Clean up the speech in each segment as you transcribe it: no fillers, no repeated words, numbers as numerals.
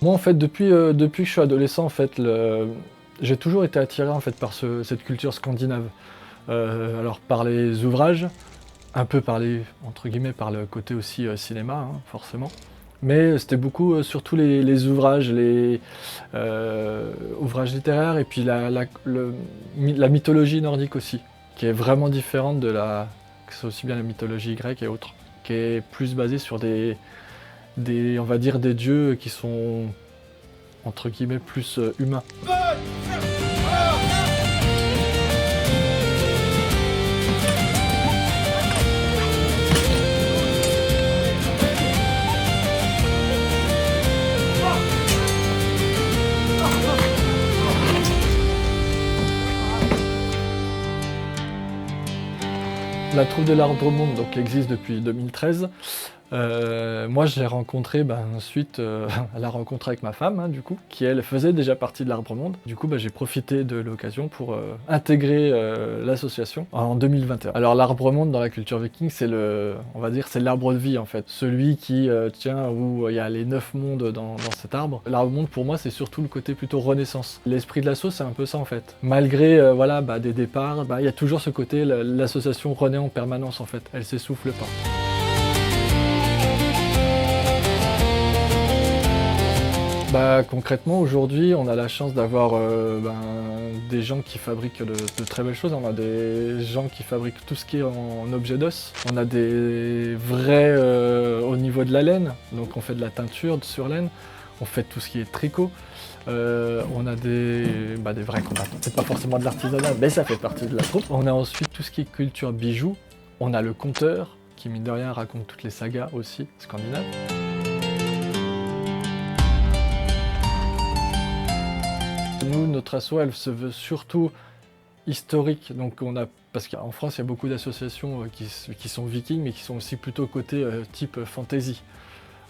Moi, en fait, depuis que je suis adolescent, en fait, j'ai toujours été attiré en fait par cette culture scandinave. Alors par les ouvrages, un peu par entre guillemets, par le côté aussi cinéma, hein, forcément. Mais c'était beaucoup surtout les ouvrages, ouvrages littéraires et puis la mythologie nordique aussi, qui est vraiment différente que c'est aussi bien la mythologie grecque et autres, qui est plus basée sur on va dire des dieux qui sont entre guillemets plus humains. La troupe de l'Arbre-Monde donc existe depuis 2013. Moi je l'ai rencontrée suite à la rencontre avec ma femme, hein, du coup, qui elle faisait déjà partie de l'Arbre-Monde. Du coup j'ai profité de l'occasion pour intégrer l'association en 2021. Alors l'Arbre-Monde dans la culture viking, on va dire c'est l'arbre de vie en fait. Celui qui tient où il y a les 9 mondes dans cet arbre. L'Arbre-Monde pour moi c'est surtout le côté plutôt renaissance. L'esprit de l'asso c'est un peu ça en fait. Malgré voilà, des départs, il y a toujours ce côté, l'association renaît en permanence en fait. Elle s'essouffle pas. Concrètement, aujourd'hui, on a la chance d'avoir des gens qui fabriquent de très belles choses. On a des gens qui fabriquent tout ce qui est en objet d'os. On a des vrais au niveau de la laine, donc on fait de la teinture sur laine. On fait tout ce qui est tricot. On a des vrais combattants. C'est pas forcément de l'artisanat, mais ça fait partie de la troupe. On a ensuite tout ce qui est culture bijoux. On a le conteur, qui mine de rien raconte toutes les sagas aussi scandinaves. Nous, notre asso, elle se veut surtout historique, donc parce qu'en France, il y a beaucoup d'associations qui sont vikings, mais qui sont aussi plutôt côté type fantasy.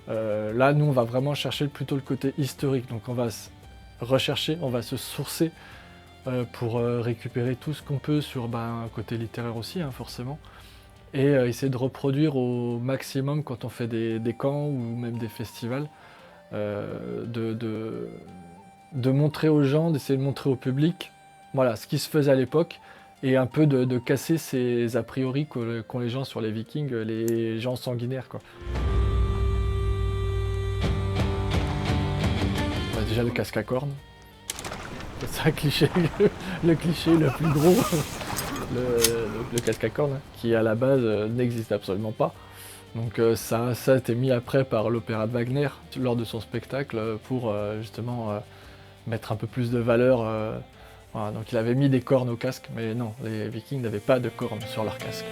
Là, nous, on va vraiment chercher plutôt le côté historique, donc on va rechercher, on va se sourcer pour récupérer tout ce qu'on peut sur un côté littéraire aussi, hein, forcément, et essayer de reproduire au maximum quand on fait des camps ou même des festivals, de montrer aux gens, d'essayer de montrer au public voilà, ce qui se faisait à l'époque et un peu de casser ces a priori qu'ont les gens sur les Vikings, les gens sanguinaires, quoi. Déjà le casque à cornes, c'est un cliché, le cliché le plus gros, le casque à cornes, qui à la base n'existe absolument pas. Donc ça a été mis après par l'opéra de Wagner lors de son spectacle pour justement mettre un peu plus de valeur. Voilà, donc il avait mis des cornes au casque, mais non, les Vikings n'avaient pas de cornes sur leur casque.